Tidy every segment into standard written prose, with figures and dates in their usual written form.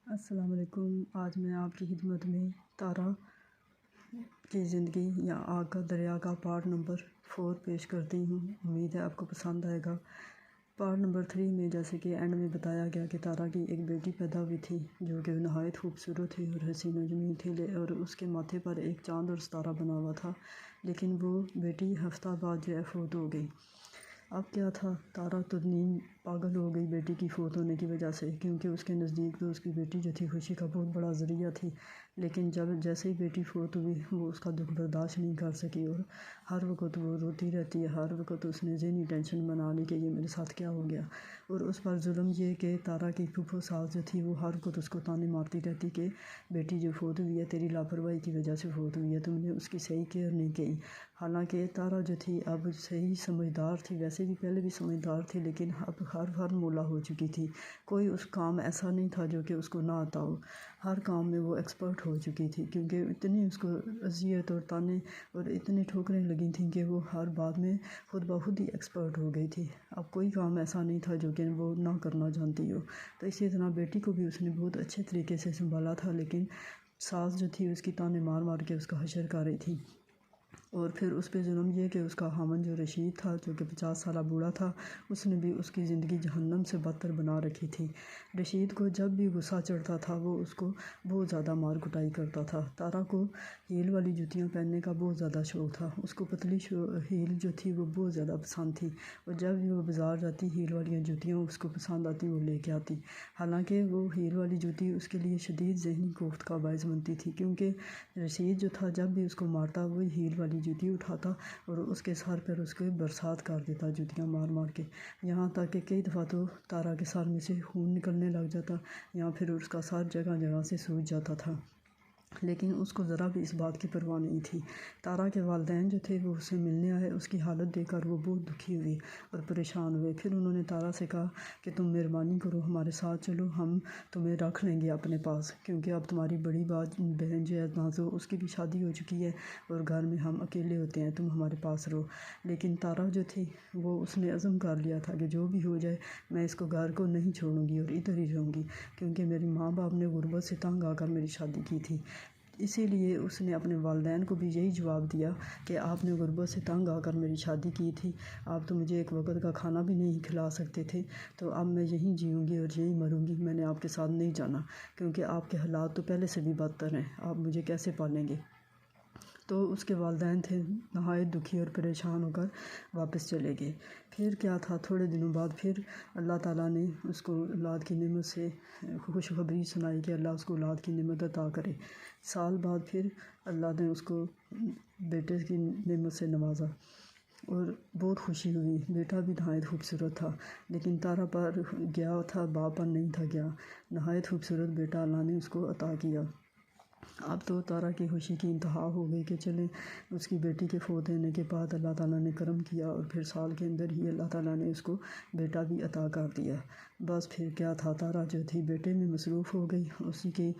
السلام علیکم۔ آج میں آپ کی خدمت میں تارا کی زندگی یا آگ کا دریا کا پارٹ نمبر 4 پیش کرتی ہوں۔ امید ہے آپ کو پسند آئے گا۔ پارٹ نمبر 3 میں جیسے کہ اینڈ میں بتایا گیا کہ تارا کی ایک بیٹی پیدا ہوئی تھی جو کہ نہایت خوبصورت تھی اور حسین و جمیل تھی، اور اس کے ماتھے پر ایک چاند اور ستارہ بنا ہوا تھا، لیکن وہ بیٹی ہفتہ بعد جو ہے فوت ہو گئی۔ اب کیا تھا، تارا تو نیند پاگل ہو گئی بیٹی کی فوت ہونے کی وجہ سے، کیونکہ اس کے نزدیک تو اس کی بیٹی جو تھی خوشی کا بہت بڑا ذریعہ تھی، لیکن جیسے ہی بیٹی فوت ہوئی وہ اس کا دکھ برداشت نہیں کر سکی اور ہر وقت وہ روتی رہتی ہے۔ ہر وقت اس نے ذہنی ٹینشن بنا لی کہ یہ میرے ساتھ کیا ہو گیا، اور اس پر ظلم یہ کہ تارا کی پھوپھو ساس جو تھی وہ ہر وقت اس کو تانے مارتی رہتی کہ بیٹی جو فوت ہوئی ہے تیری لاپرواہی کی وجہ سے فوت ہوئی ہے، تم نے اس کی صحیح کیئر نہیں کی۔ حالانکہ تارا جو تھی اب صحیح سمجھدار تھی، ویسے بھی پہلے بھی سمجھدار تھی، لیکن اب ہر مولا ہو چکی تھی۔ کوئی اس کام ایسا نہیں تھا جو کہ اس کو نہ آتا ہو، ہر کام میں وہ ایکسپرٹ ہو چکی تھی، کیونکہ اتنی اس کو اذیت اور تانے اور اتنی ٹھوکریں لگی تھیں کہ وہ ہر بات میں خود بخود ہی ایکسپرٹ ہو گئی تھی۔ اب کوئی کام ایسا نہیں تھا جو کہ وہ نہ کرنا جانتی ہو۔ تو اسی طرح بیٹی کو بھی اس نے بہت اچھے طریقے سے سنبھالا تھا، لیکن ساس جو تھی اس کی تانے مار مار کے اس کا حشر کر رہی تھی۔ اور پھر اس پہ ظلم یہ کہ اس کا خاوند جو رشید تھا، جو کہ 50 سالہ بوڑھا تھا، اس نے بھی اس کی زندگی جہنم سے بدتر بنا رکھی تھی۔ رشید کو جب بھی غصہ چڑھتا تھا وہ اس کو بہت زیادہ مار کٹائی کرتا تھا۔ تارا کو ہیل والی جوتیاں پہننے کا بہت زیادہ شوق تھا، اس کو پتلی ہیل جو تھی وہ بہت زیادہ پسند تھی، اور جب بھی وہ بازار جاتی ہیل والی جوتیاں اس کو پسند آتی وہ لے کے آتی۔ حالانکہ وہ ہیل والی جوتی اس کے لیے شدید ذہنی کوفت کا باعث بنتی تھی، کیونکہ رشید جو تھا جب بھی اس کو مارتا وہ ہیل والی جوتی اٹھاتا اور اس کے سر پر اس کے برسات کر دیتا جوتیاں مار مار کے، یہاں تک کہ کئی دفعہ تو تارا کے سر میں سے خون نکلنے لگ جاتا یا پھر اس کا سر جگہ جگہ سے سوج جاتا تھا، لیکن اس کو ذرا بھی اس بات کی پرواہ نہیں تھی۔ تارا کے والدین جو تھے وہ اس سے ملنے آئے، اس کی حالت دیکھ کر وہ بہت دکھی ہوئی اور پریشان ہوئے۔ پھر انہوں نے تارا سے کہا کہ تم مہربانی کرو ہمارے ساتھ چلو، ہم تمہیں رکھ لیں گے اپنے پاس، کیونکہ اب تمہاری بڑی بہن جو ہے نازو، اس کی بھی شادی ہو چکی ہے اور گھر میں ہم اکیلے ہوتے ہیں، تم ہمارے پاس رہو۔ لیکن تارا جو تھی وہ اس نے عزم کر لیا تھا کہ جو بھی ہو جائے میں اس کو گھر کو نہیں چھوڑوں گی اور ادھر ہی رہوں گی، کیونکہ میری ماں باپ نے غربت سے تنگ آ کر میری شادی کی تھی۔ اسی لیے اس نے اپنے والدین کو بھی یہی جواب دیا کہ آپ نے غربت سے تنگ آ کر میری شادی کی تھی، آپ تو مجھے ایک وقت کا کھانا بھی نہیں کھلا سکتے تھے، تو اب میں یہیں جیوں گی اور یہیں مروں گی، میں نے آپ کے ساتھ نہیں جانا، کیونکہ آپ کے حالات تو پہلے سے بھی بدتر ہیں، آپ مجھے کیسے پالیں گے۔ تو اس کے والدین تھے نہایت دکھی اور پریشان ہو کر واپس چلے گئے۔ پھر کیا تھا، تھوڑے دنوں بعد پھر اللہ تعالیٰ نے اس کو اولاد کی نعمت سے خوشخبری سنائی کہ اللہ اس کو اولاد کی نعمت عطا کرے۔ سال بعد پھر اللہ نے اس کو بیٹے کی نعمت سے نوازا اور بہت خوشی ہوئی۔ بیٹا بھی نہایت خوبصورت تھا، لیکن تارا پر گیا تھا باپ پر نہیں تھا گیا۔ نہایت خوبصورت بیٹا اللہ نے اس کو عطا کیا۔ اب تو تارا کی خوشی کی انتہا ہو گئی کہ چلیں، اس کی بیٹی کے فوت ہونے کے بعد اللہ تعالیٰ نے کرم کیا اور پھر سال کے اندر ہی اللہ تعالیٰ نے اس کو بیٹا بھی عطا کر دیا۔ بس پھر کیا تھا، تارا جو تھی بیٹے میں مصروف ہو گئی، اسی کے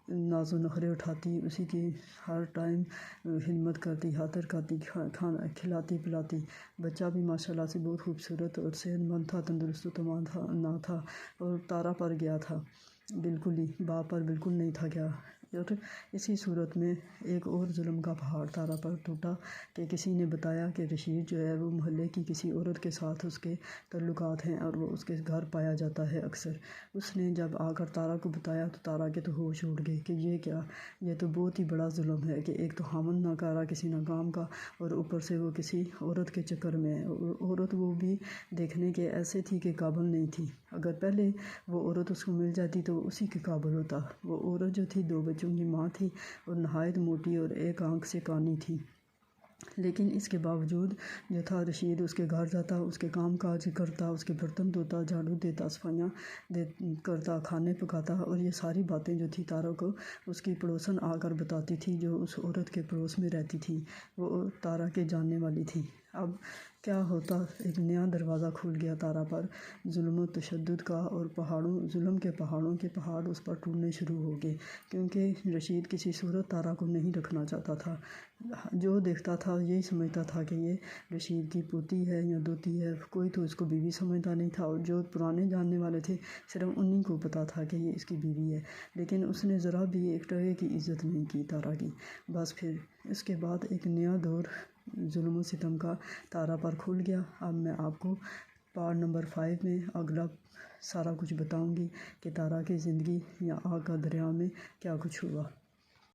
ناز و نخرے اٹھاتی، اسی کی ہر ٹائم خدمت کرتی، خاطر کرتی، کھانا کھلاتی پلاتی۔ بچہ بھی ماشاءاللہ سے بہت خوبصورت اور صحت مند تھا، تندرست و توانا تھا، اور تارا پر گیا تھا بالکل ہی، باپ پر بالکل نہیں تھا گیا۔ اور اسی صورت میں ایک اور ظلم کا پہاڑ تارا پر ٹوٹا کہ کسی نے بتایا کہ رشید جو ہے وہ محلے کی کسی عورت کے ساتھ اس کے تعلقات ہیں اور وہ اس کے گھر پایا جاتا ہے اکثر۔ اس نے جب آ کر تارا کو بتایا تو تارا کے تو ہوش اڑ گئے کہ یہ کیا، یہ تو بہت ہی بڑا ظلم ہے کہ ایک تو خاوند نہ کرا کسی ناکام کا، اور اوپر سے وہ کسی عورت کے چکر میں ہے، عورت وہ بھی دیکھنے کے ایسے تھی کہ قابل نہیں تھی۔ اگر پہلے وہ عورت اس کو مل جاتی تو وہ اسی کے قابل ہوتا۔ وہ عورت جو تھی 2 بچوں کی ماں تھی اور نہایت موٹی اور ایک آنکھ سے کانی تھی، لیکن اس کے باوجود جو تھا رشید اس کے گھر جاتا، اس کے کام کاج کرتا، اس کے برتن دھوتا، جھاڑو دیتا، صفائیاں کرتا، کھانے پکاتا، اور یہ ساری باتیں جو تھی تارا کو اس کی پڑوسن آ کر بتاتی تھی جو اس عورت کے پڑوس میں رہتی تھی، وہ تارا کے جاننے والی تھی۔ اب کیا ہوتا، ایک نیا دروازہ کھل گیا تارا پر ظلم و تشدد کا، اور ظلم کے پہاڑ اس پر ٹوٹنے شروع ہو گئے، کیونکہ رشید کسی صورت تارا کو نہیں رکھنا چاہتا تھا۔ جو دیکھتا تھا یہی سمجھتا تھا کہ یہ رشید کی پوتی ہے یا دوتی ہے، کوئی تو اس کو بیوی سمجھتا نہیں تھا، اور جو پرانے جاننے والے تھے صرف انہی کو پتا تھا کہ یہ اس کی بیوی ہے، لیکن اس نے ذرا بھی ایک ٹکے کی عزت نہیں کی تارا کی۔ بس پھر اس کے بعد ایک نیا دور ظلم و ستم کا تارا پر کھل گیا۔ اب میں آپ کو پارٹ نمبر 5 میں اگلا سارا کچھ بتاؤں گی کہ تارا کی زندگی یا آگ کا دریا میں کیا کچھ ہوا۔